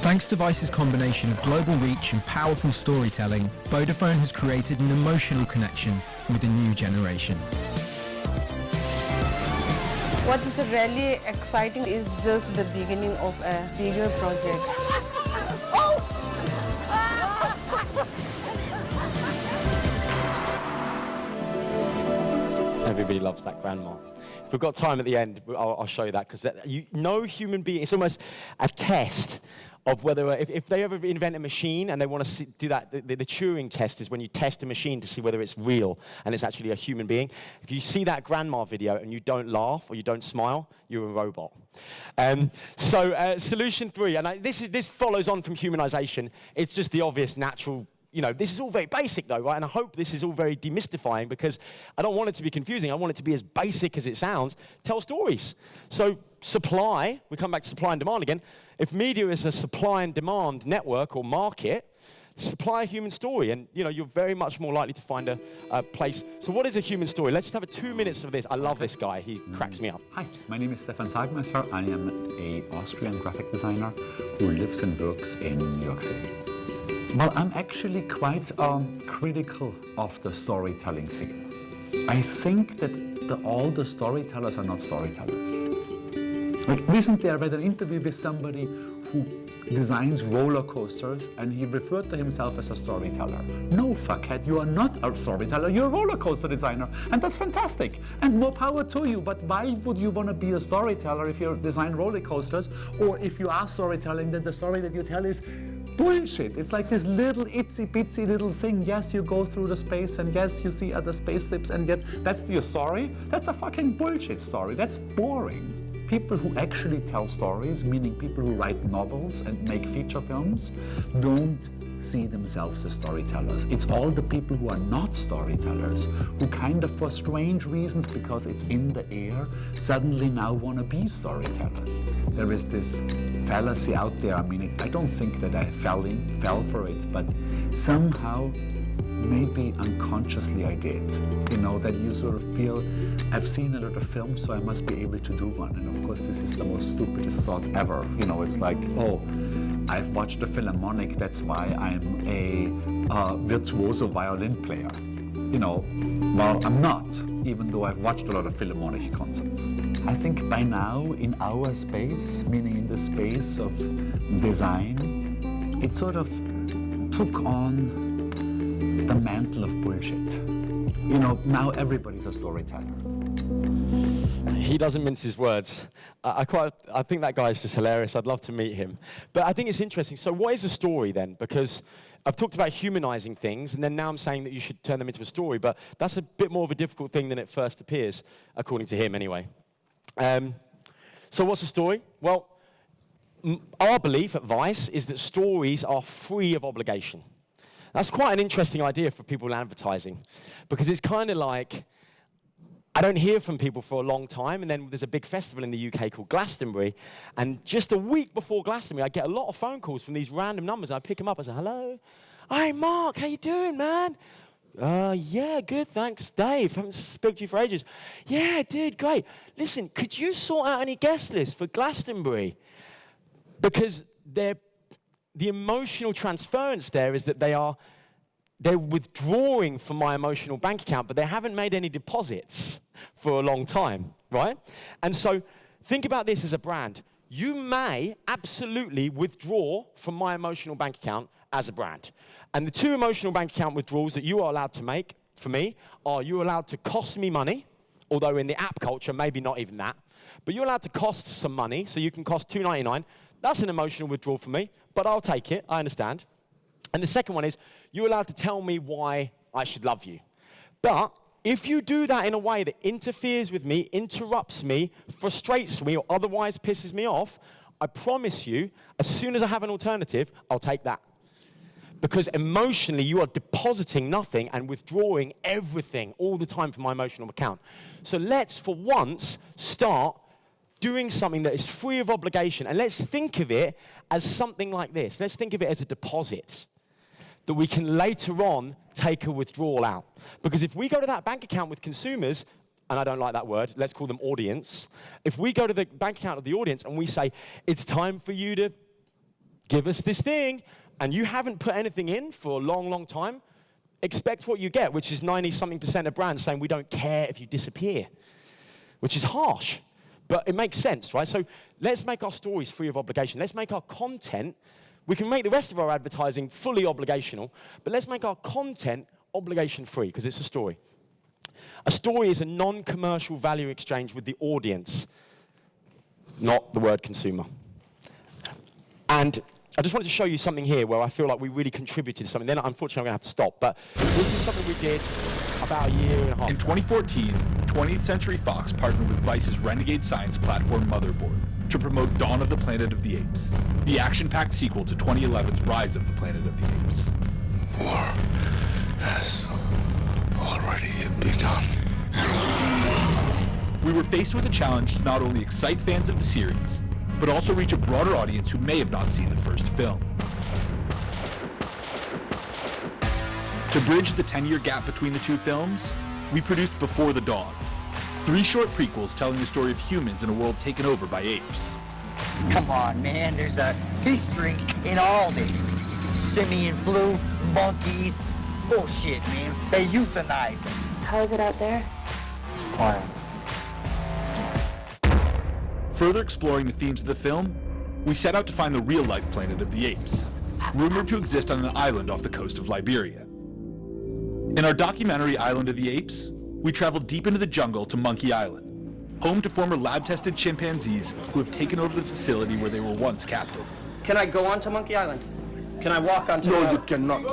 Thanks to Vice's combination of global reach and powerful storytelling, Vodafone has created an emotional connection with a new generation. What is really exciting is just the beginning of a bigger project. Everybody loves that grandma. If we've got time at the end, I'll show you that, because no human being, it's almost a test of whether, if they ever invent a machine and they want to do that, the Turing test is when you test a machine to see whether it's real and it's actually a human being. If you see that grandma video and you don't laugh or you don't smile, you're a robot. Solution 3, and this follows on from humanization. It's just the obvious natural. This is all very basic though, right? And I hope this is all very demystifying, because I don't want it to be confusing. I want it to be as basic as it sounds. Tell stories. So supply, we come back to supply and demand again. If media is a supply and demand network or market, supply a human story, and you're very much more likely to find a place. So what is a human story? Let's just have 2 minutes of this. I love this guy. He cracks me up. Hi, my name is Stefan Sagmesser. I am an Austrian graphic designer who lives and works in New York City. Well, I'm actually quite critical of the storytelling field. I think that all the storytellers are not storytellers. Like recently I read an interview with somebody who designs roller coasters, and he referred to himself as a storyteller. No, fuckhead, you are not a storyteller, you're a roller coaster designer, and that's fantastic, and more power to you. But why would you want to be a storyteller if you design roller coasters, or if you are storytelling, then the story that you tell is bullshit? It's like this little itsy bitsy little thing. Yes, you go through the space, and yes, you see other spaceships, and yes, that's your story. That's a fucking bullshit story. That's boring. People who actually tell stories, meaning people who write novels and make feature films, don't see themselves as storytellers. It's all the people who are not storytellers, who kind of, for strange reasons, because it's in the air, suddenly now want to be storytellers. There is this fallacy out there. I mean, I don't think that I fell for it, but somehow, maybe unconsciously I did. That you sort of feel, I've seen a lot of films, so I must be able to do one. And of course, this is the most stupidest thought ever. It's like, oh, I've watched the Philharmonic, that's why I'm a virtuoso violin player. Well, I'm not, even though I've watched a lot of Philharmonic concerts. I think by now, in our space, meaning in the space of design, it sort of took on the mantle of bullshit. Now everybody's a storyteller. He doesn't mince his words. I think that guy's just hilarious. I'd love to meet him. But I think it's interesting. So what is a story then? Because I've talked about humanizing things, and then now I'm saying that you should turn them into a story, but that's a bit more of a difficult thing than it first appears, according to him anyway. So what's a story? Well, our belief at Vice is that stories are free of obligation. That's quite an interesting idea for people in advertising, because it's kind of like, I don't hear from people for a long time, and then there's a big festival in the UK called Glastonbury, and just a week before Glastonbury, I get a lot of phone calls from these random numbers, and I pick them up and say, hello, hi Mark, how you doing, man? Yeah, good, thanks, Dave, haven't spoken to you for ages. Yeah, dude, great. Listen, could you sort out any guest lists for Glastonbury? Because the emotional transference there is that they're withdrawing from my emotional bank account, but they haven't made any deposits for a long time, right? And so think about this as a brand. You may absolutely withdraw from my emotional bank account as a brand. And the 2 emotional bank account withdrawals that you are allowed to make for me are you're allowed to cost me money, although in the app culture, maybe not even that, but you're allowed to cost some money, so you can cost $2.99. That's an emotional withdrawal for me, but I'll take it, I understand. And the second one is, you're allowed to tell me why I should love you. But if you do that in a way that interferes with me, interrupts me, frustrates me, or otherwise pisses me off, I promise you, as soon as I have an alternative, I'll take that. Because emotionally, you are depositing nothing and withdrawing everything all the time from my emotional account. So let's, for once, start doing something that is free of obligation, and let's think of it as something like this. Let's think of it as a deposit that we can later on take a withdrawal out. Because if we go to that bank account with consumers, and I don't like that word, let's call them audience. If we go to the bank account of the audience and we say, it's time for you to give us this thing, and you haven't put anything in for a long, long time, expect what you get, which is 90-something% of brands saying we don't care if you disappear, which is harsh. But it makes sense, right? So let's make our stories free of obligation. Let's make our content, we can make the rest of our advertising fully obligational, but let's make our content obligation-free, because it's a story. A story is a non-commercial value exchange with the audience, not the word consumer. And I just wanted to show you something here where I feel like we really contributed to something. Then, unfortunately, I'm going to have to stop. But this is something we did about a year and a half ago. In 2014, 20th Century Fox partnered with Vice's renegade science platform Motherboard to promote Dawn of the Planet of the Apes, the action-packed sequel to 2011's Rise of the Planet of the Apes. War has already begun. We were faced with a challenge to not only excite fans of the series, but also reach a broader audience who may have not seen the first film. To bridge the 10-year gap between the two films, we produced Before the Dawn, 3 short prequels telling the story of humans in a world taken over by apes. Come on, man, there's a history in all this. Simian flu, monkeys, bullshit, man. They euthanized us. How is it out there? It's quiet. Further exploring the themes of the film, we set out to find the real-life planet of the apes, rumored to exist on an island off the coast of Liberia. In our documentary Island of the Apes, we traveled deep into the jungle to Monkey Island, home to former lab-tested chimpanzees who have taken over the facility where they were once captive. Can I go onto Monkey Island? Can I walk onto No, you cannot.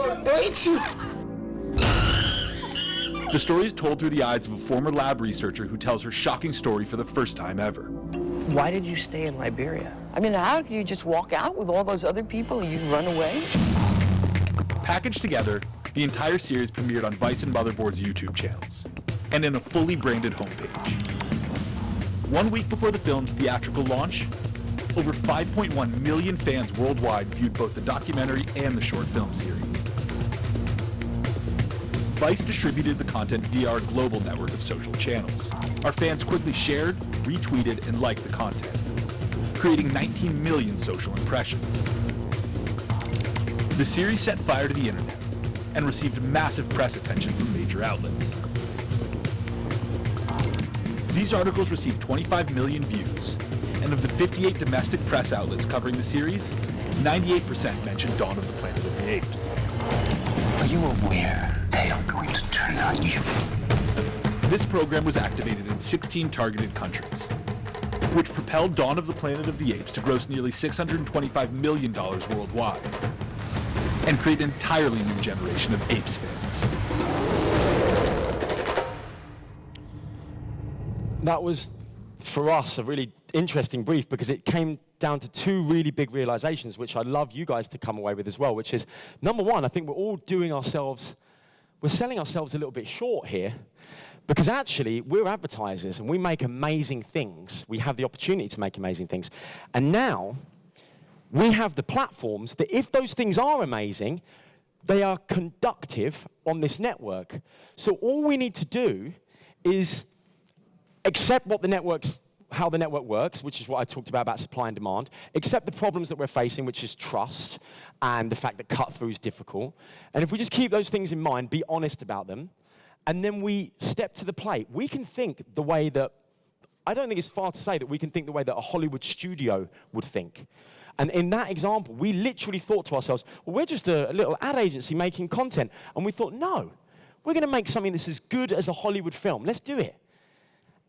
The story is told through the eyes of a former lab researcher who tells her shocking story for the first time ever. Why did you stay in Liberia? I mean, how do you just walk out with all those other people and you run away? Packaged together, the entire series premiered on Vice and Motherboard's YouTube channels, and in a fully branded homepage. 1 week before the film's theatrical launch, over 5.1 million fans worldwide viewed both the documentary and the short film series. Vice distributed the content via our global network of social channels. Our fans quickly shared, retweeted, and liked the content, creating 19 million social impressions. The series set fire to the internet and received massive press attention from major outlets. These articles received 25 million views, and of the 58 domestic press outlets covering the series, 98% mentioned Dawn of the Planet of the Apes. Are you aware they are going to turn on you? This program was activated in 16 targeted countries, which propelled Dawn of the Planet of the Apes to gross nearly $625 million worldwide, and create an entirely new generation of Apes fans. That was, for us, a really interesting brief because it came down to 2 really big realizations, which I'd love you guys to come away with as well, which is, number one, I think we're all we're selling ourselves a little bit short here, because actually, we're advertisers and we make amazing things. We have the opportunity to make amazing things. And now, we have the platforms that if those things are amazing, they are conductive on this network. So all we need to do is accept how the network works, which is what I talked about supply and demand, accept the problems that we're facing, which is trust, and the fact that cut-through is difficult. And if we just keep those things in mind, be honest about them, and then we step to the plate, we can think the way that, I don't think it's far to say that we can think the way that a Hollywood studio would think. And in that example, we literally thought to ourselves, well, we're just a little ad agency making content. And we thought, no, we're going to make something that's as good as a Hollywood film. Let's do it.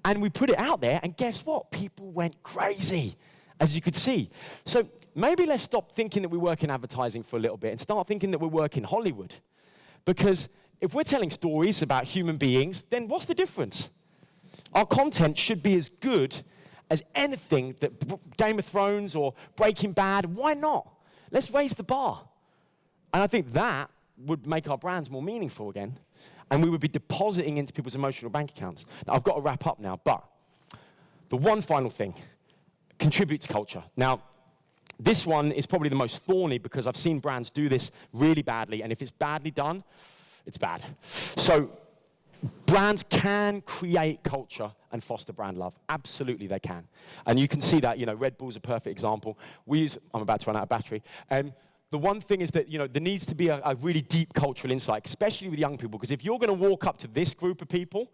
And we put it out there, and guess what? People went crazy, as you could see. So maybe let's stop thinking that we work in advertising for a little bit and start thinking that we work in Hollywood. Because if we're telling stories about human beings, then what's the difference? Our content should be as good as anything that Game of Thrones or Breaking Bad. Why not? Let's raise the bar. And I think that would make our brands more meaningful again. And we would be depositing into people's emotional bank accounts. Now, I've got to wrap up now, but the one final thing, contribute to culture. Now, this one is probably the most thorny because I've seen brands do this really badly, and if it's badly done, it's bad. So brands can create culture and foster brand love. Absolutely, they can. And you can see that, Red Bull's a perfect example. I'm about to run out of battery. The one thing is that, there needs to be a really deep cultural insight, especially with young people, because if you're going to walk up to this group of people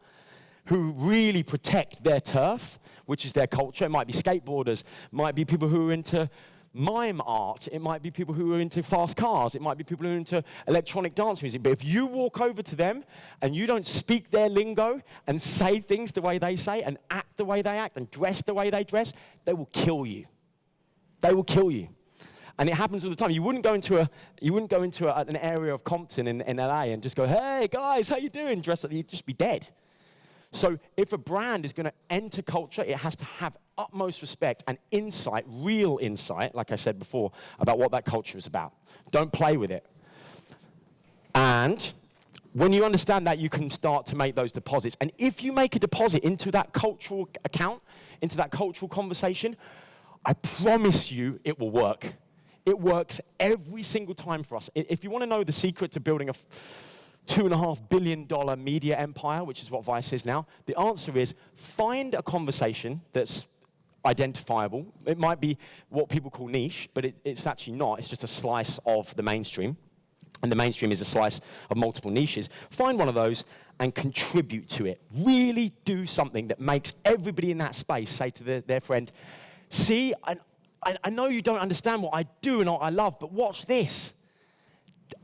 who really protect their turf, which is their culture. It might be skateboarders, might be people who are into mime art, it might be people who are into fast cars, it might be people who are into electronic dance music. But if you walk over to them and you don't speak their lingo and say things the way they say and act the way they act and dress the way they dress, they will kill you. They will kill you. And it happens all the time. You wouldn't go into an area of Compton in LA and just go, hey guys, how you doing? Dress like, you'd just be dead. So if a brand is going to enter culture, it has to have utmost respect and insight, real insight, like I said before, about what that culture is about. Don't play with it. And when you understand that, you can start to make those deposits. And if you make a deposit into that cultural account, into that cultural conversation, I promise you it will work. It works every single time for us. If you want to know the secret to building a $2.5 billion media empire, which is what Vice is now, the answer is find a conversation that's identifiable. It might be what people call niche, but it's actually not. It's just a slice of the mainstream. And the mainstream is a slice of multiple niches. Find one of those and contribute to it. Really do something that makes everybody in that space say to their friend, see, I know you don't understand what I do and what I love, but watch this.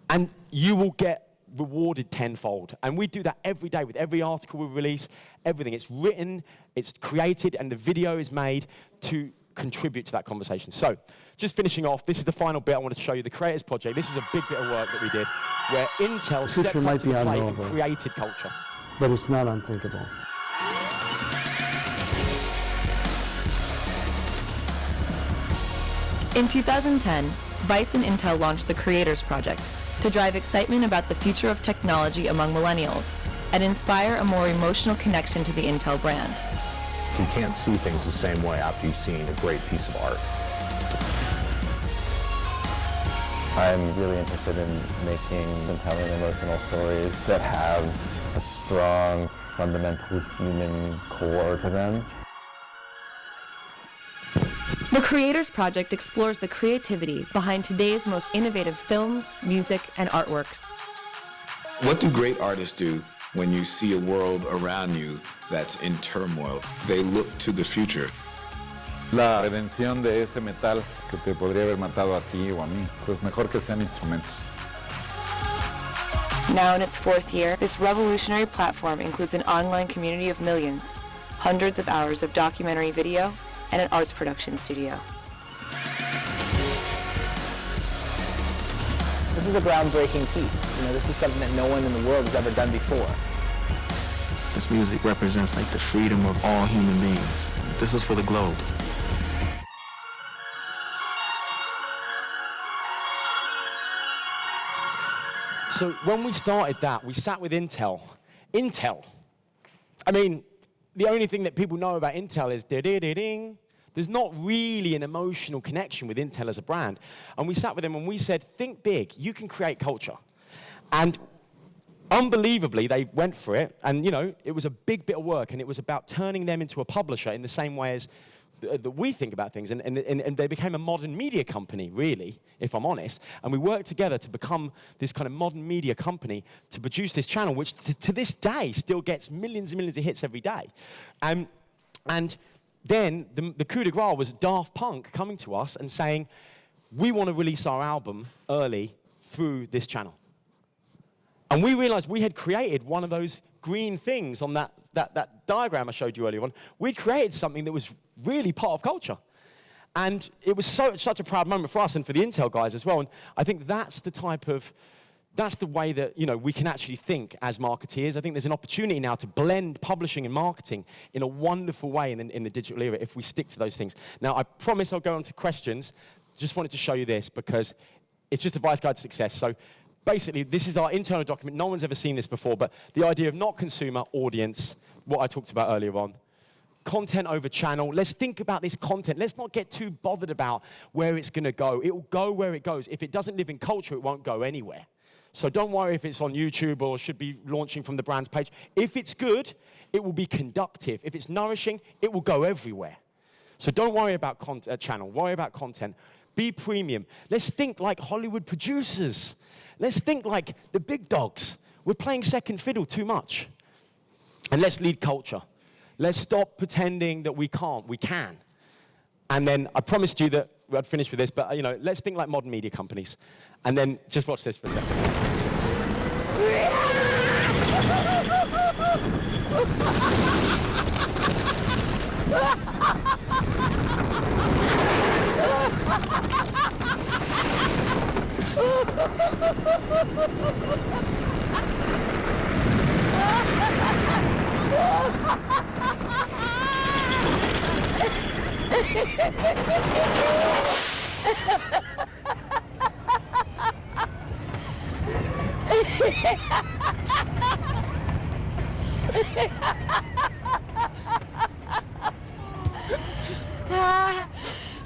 And you will get rewarded tenfold. And we do that every day with every article we release, everything. It's written, it's created, and the video is made to contribute to that conversation. So, just finishing off, this is the final bit I wanted to show you, the Creators Project. This was a big bit of work that we did, where Intel stepped up to the plate and created culture. But it's not unthinkable. In 2010, Vice and Intel launched the Creators Project to drive excitement about the future of technology among millennials and inspire a more emotional connection to the Intel brand. You can't see things the same way after you've seen a great piece of art. I'm really interested in making compelling emotional stories that have a strong, fundamental human core to them. The Creators Project explores the creativity behind today's most innovative films, music, and artworks. What do great artists do when you see a world around you that's in turmoil? They look to the future. La redención de ese metal que te podría haber matado a ti o a mí, pues mejor que sean instrumentos. Now in its fourth year, this revolutionary platform includes an online community of millions, hundreds of hours of documentary video, and an arts production studio. This is a groundbreaking piece. This is something that no one in the world has ever done before. This music represents like the freedom of all human beings. This is for the globe. So when we started that, we sat with Intel. Intel. I mean, the only thing that people know about Intel is da-da-da-ding. There's not really an emotional connection with Intel as a brand. And we sat with them and we said, think big. You can create culture. And unbelievably, they went for it. And, it was a big bit of work. And it was about turning them into a publisher in the same way as that we think about things. And they became a modern media company, really, if I'm honest. And we worked together to become this kind of modern media company to produce this channel, which to this day still gets millions and millions of hits every day. And then the coup de grace was Daft Punk coming to us and saying, we want to release our album early through this channel. And we realized we had created one of those green things on that diagram I showed you earlier on. We'd created something that was really part of culture. And it was such a proud moment for us and for the Intel guys as well. And I think that's the way that we can actually think as marketeers. I think there's an opportunity now to blend publishing and marketing in a wonderful way in the digital era if we stick to those things. Now, I promise I'll go on to questions. Just wanted to show you this because it's just a Vice Guide to Success. So basically, this is our internal document. No one's ever seen this before, but the idea of not consumer, audience, what I talked about earlier on. Content over channel. Let's think about this content. Let's not get too bothered about where it's going to go. It will go where it goes. If it doesn't live in culture, it won't go anywhere. So don't worry if it's on YouTube or should be launching from the brand's page. If it's good, it will be conductive. If it's nourishing, it will go everywhere. So don't worry about channel. Worry about content. Be premium. Let's think like Hollywood producers. Let's think like the big dogs. We're playing second fiddle too much. And let's lead culture. Let's stop pretending that we can't. We can. And then I promised you that I'd finish with this, but let's think like modern media companies. And then just watch this for a second.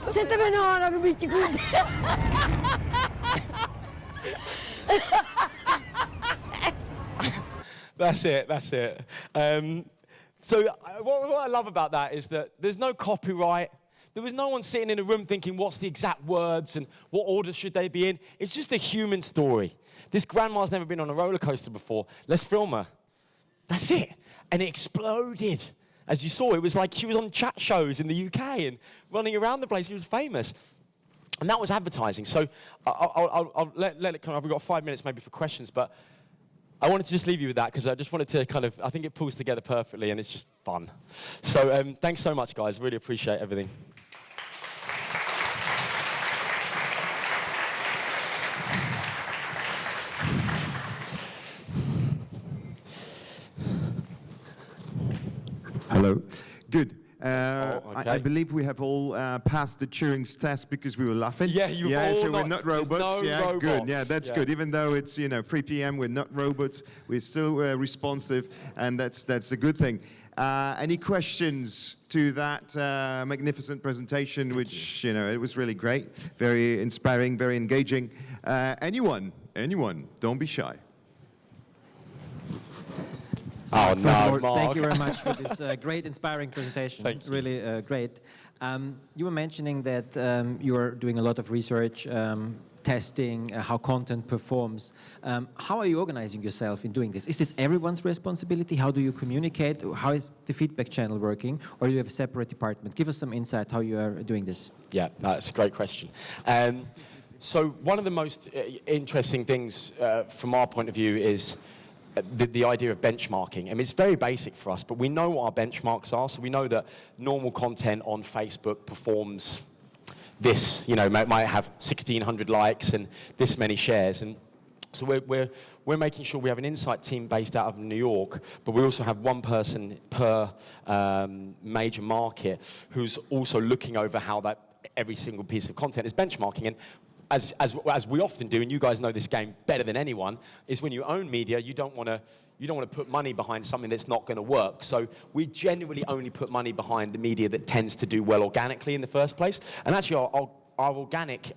Você também não olha no bicho. That's it, that's it. So what I love about that is that there's no copyright. There was no one sitting in a room thinking, what's the exact words and what order should they be in? It's just a human story. This grandma's never been on a roller coaster before. Let's film her. That's it. And it exploded. As you saw, it was like she was on chat shows in the UK and running around the place. She was famous. And that was advertising. So I'll let it come up. We've got 5 minutes maybe for questions, but I wanted to just leave you with that because I just wanted to I think it pulls together perfectly and it's just fun. So thanks so much, guys. Really appreciate everything. Hello. Good. Okay. I believe we have all passed the Turing's test because we were laughing. Yeah, so we're not robots. No yeah, robots. Good. Yeah, that's good. Even though it's 3 p.m., we're not robots. We're still responsive, and that's a good thing. Any questions to that magnificent presentation, which it was really great, very inspiring, very engaging. Anyone? Don't be shy. Oh, First no, of all, Mark. thank you very much for this great, inspiring presentation. Thank you. Really great. You were mentioning that you are doing a lot of research, testing how content performs. How are you organizing yourself in doing this? Is this everyone's responsibility? How do you communicate? How is the feedback channel working? Or do you have a separate department? Give us some insight how you are doing this. Yeah, that's a great question. So one of the most interesting things from our point of view is the idea of benchmarking. I mean, it's very basic for us, but we know what our benchmarks are. So we know that normal content on Facebook performs this, might have 1,600 likes and this many shares. And so we're making sure we have an insight team based out of New York, but we also have one person per major market who's also looking over how every single piece of content is benchmarking. And as we often do, and you guys know this game better than anyone, is when you own media, you don't want to put money behind something that's not going to work. So we generally only put money behind the media that tends to do well organically in the first place. And actually, our organic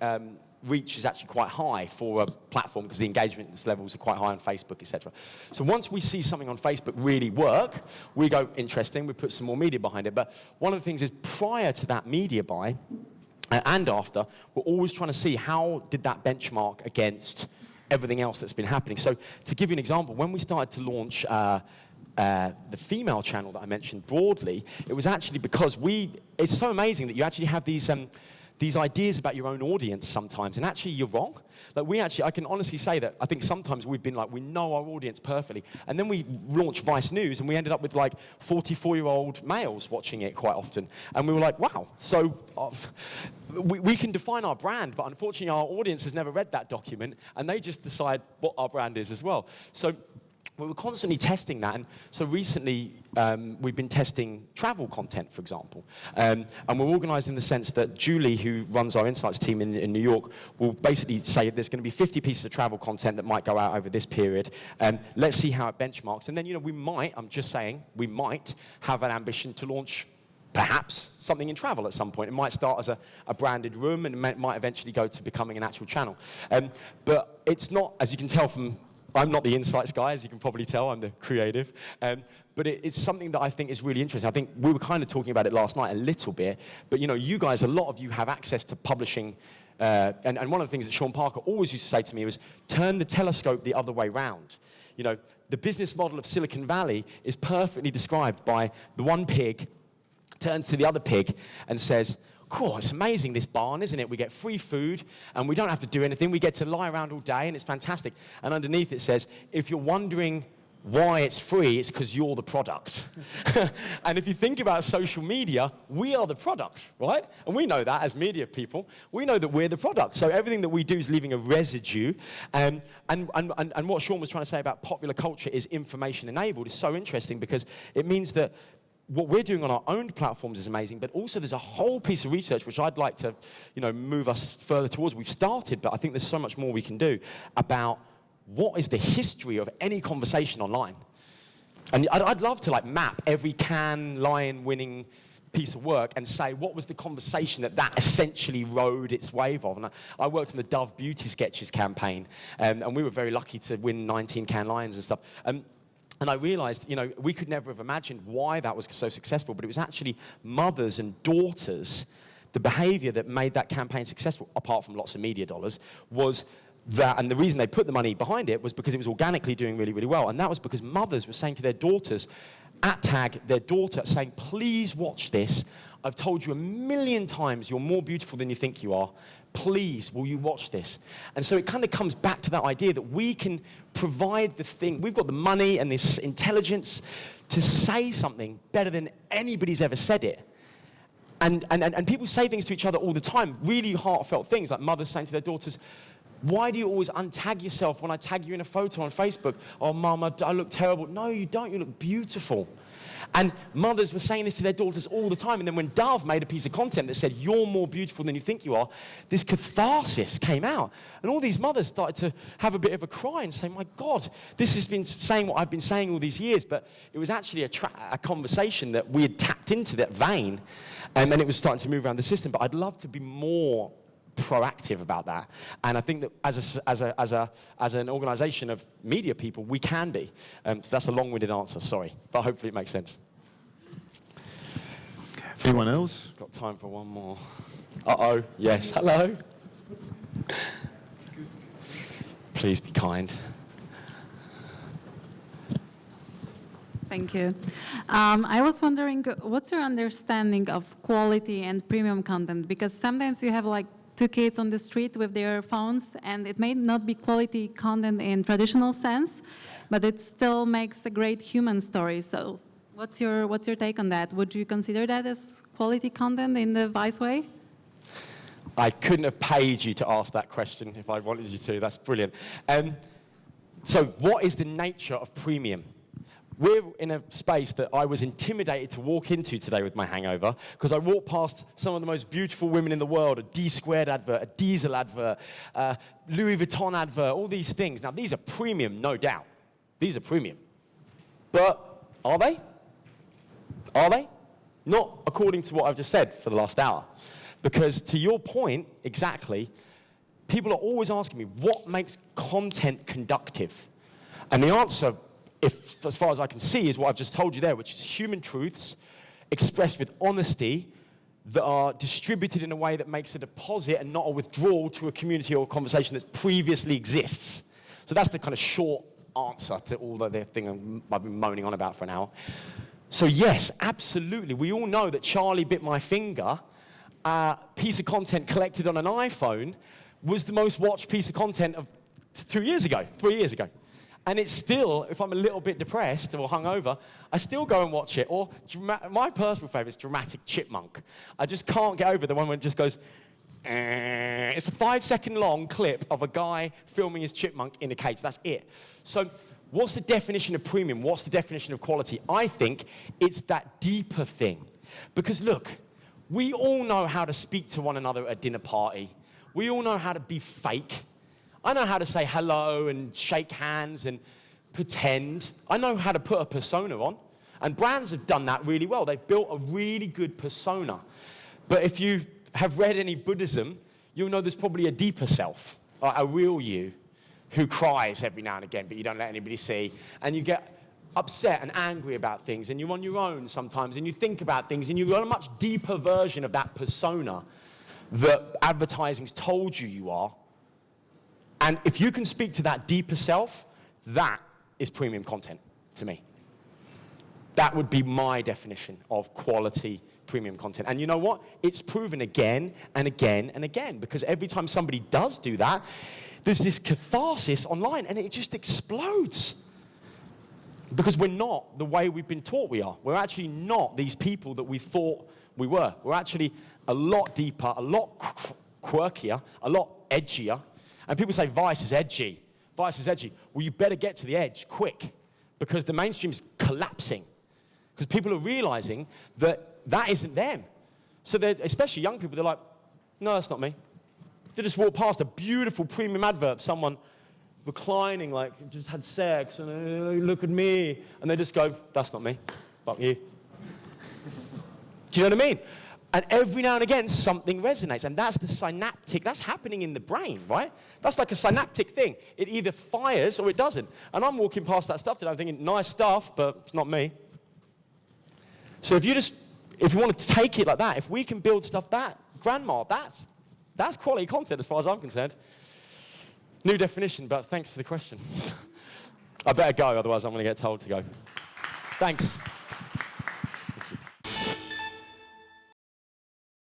reach is actually quite high for a platform because the engagement levels are quite high on Facebook, etc. So once we see something on Facebook really work, we go, interesting, we put some more media behind it. But one of the things is prior to that media buy, and after, we're always trying to see how did that benchmark against everything else that's been happening. So to give you an example, when we started to launch the female channel that I mentioned broadly, it was actually because it's so amazing that you actually have these ideas about your own audience sometimes, and actually you're wrong. I can honestly say that I think sometimes we've been we know our audience perfectly, and then we launched Vice News, and we ended up with 44-year-old males watching it quite often, and we were like, wow. So we can define our brand, but unfortunately our audience has never read that document, and they just decide what our brand is as well. So we were constantly testing that, and so recently we've been testing travel content, for example. And we're organized in the sense that Julie, who runs our insights team in New York, will basically say there's going to be 50 pieces of travel content that might go out over this period. Let's see how it benchmarks. And then, we might, I'm just saying, we might have an ambition to launch perhaps something in travel at some point. It might start as a branded room, and it might eventually go to becoming an actual channel. But it's not, as you can tell from, I'm not the insights guy, as you can probably tell, I'm the creative. But it's something that I think is really interesting. I think we were kind of talking about it last night a little bit, but you guys, a lot of you have access to publishing, and one of the things that Sean Parker always used to say to me was, turn the telescope the other way round. you know, the business model of Silicon Valley is perfectly described by the one pig turns to the other pig and says, cool, it's amazing, this barn, isn't it? We get free food, and we don't have to do anything. We get to lie around all day, and it's fantastic. And underneath it says, if you're wondering why it's free, it's because you're the product. And if you think about social media, we are the product, right? And we know that as media people. We know that we're the product. So everything that we do is leaving a residue. And what Sean was trying to say about popular culture is information enabled is so interesting, because it means that what we're doing on our own platforms is amazing, but also there's a whole piece of research which I'd like to, you know, move us further towards. We've started, but I think there's so much more we can do about what is the history of any conversation online. And I'd love to like map every Cannes Lion winning piece of work and say what was the conversation that essentially rode its wave of. And I worked on the Dove Beauty Sketches campaign, and we were very lucky to win 19 Cannes Lions and stuff. And I realized, you know, we could never have imagined why that was so successful, but it was actually mothers and daughters, the behavior that made that campaign successful, apart from lots of media dollars, was that, and the reason they put the money behind it was because it was organically doing really, really well. And that was because mothers were saying to their daughters, at tag, their daughter, saying, please watch this. I've told you 1,000,000 times you're more beautiful than you think you are. Please, will you watch this? And so it kind of comes back to that idea that we can provide the thing. We've got the money and this intelligence to say something better than anybody's ever said it. And people say things to each other all the time, really heartfelt things, like mothers saying to their daughters, why do you always untag yourself when I tag you in a photo on Facebook? Oh, Mama, I look terrible. No, you don't. You look beautiful. And mothers were saying this to their daughters all the time. And then when Dove made a piece of content that said, you're more beautiful than you think you are, this catharsis came out. And all these mothers started to have a bit of a cry and say, my God, this has been saying what I've been saying all these years. But it was actually a conversation that we had tapped into that vein. And then it was starting to move around the system. But I'd love to be more proactive about that, and I think that as an organization of media people, we can be. So that's a long-winded answer, sorry, but hopefully it makes sense. Anyone else? Got time for one more. Uh-oh, yes, hello. Please be kind. Thank you. I was wondering, what's your understanding of quality and premium content? Because sometimes you have like two kids on the street with their phones, and it may not be quality content in traditional sense, but it still makes a great human story. So what's your take on that? Would you consider that as quality content in the Vice way? I couldn't have paid you to ask that question if I wanted you to. That's brilliant. So what is the nature of premium? We're in a space that I was intimidated to walk into today with my hangover, because I walked past some of the most beautiful women in the world, a D2 advert, a Diesel advert, Louis Vuitton advert, all these things. Now, these are premium, no doubt. These are premium. But are they? Are they? Not according to what I've just said for the last hour. Because to your point, exactly, people are always asking me, what makes content conductive? And the answer, as far as I can see, is what I've just told you there, which is human truths expressed with honesty that are distributed in a way that makes a deposit and not a withdrawal to a community or a conversation that previously exists. So that's the kind of short answer to all the thing I've been moaning on about for an hour. So yes, absolutely. We all know that Charlie Bit My Finger, piece of content collected on an iPhone, was the most watched piece of content of 3 years ago. And it's still, if I'm a little bit depressed or hungover, I still go and watch it. Or my personal favorite is Dramatic Chipmunk. I just can't get over the one where it just goes, it's a 5-second long clip of a guy filming his chipmunk in a cage. That's it. So what's the definition of premium? What's the definition of quality? I think it's that deeper thing. Because look, we all know how to speak to one another at a dinner party. We all know how to be fake. I know how to say hello and shake hands and pretend. I know how to put a persona on. And brands have done that really well. They've built a really good persona. But if you have read any Buddhism, you'll know there's probably a deeper self, a real you, who cries every now and again, but you don't let anybody see. And you get upset and angry about things, and you're on your own sometimes, and you think about things, and you've got a much deeper version of that persona that advertising's told you are. And if you can speak to that deeper self, that is premium content to me. That would be my definition of quality premium content. And you know what? It's proven again and again and again, because every time somebody does do that, there's this catharsis online, and it just explodes. Because we're not the way we've been taught we are. We're actually not these people that we thought we were. We're actually a lot deeper, a lot quirkier, a lot edgier. And people say Vice is edgy. Vice is edgy. Well, you better get to the edge quick, because the mainstream is collapsing. Because people are realizing that that isn't them. So especially young people, they're like, no, that's not me. They just walk past a beautiful premium advert, someone reclining, like just had sex, and look at me, and they just go, that's not me, fuck you. Do you know what I mean? And every now and again, something resonates, and that's the synaptic, that's happening in the brain, right? That's like a synaptic thing. It either fires or it doesn't. And I'm walking past that stuff today, I'm thinking, nice stuff, but it's not me. So if you want to take it like that, if we can build stuff that, grandma, that's quality content as far as I'm concerned. New definition, but thanks for the question. I better go, otherwise I'm going to get told to go. Thanks.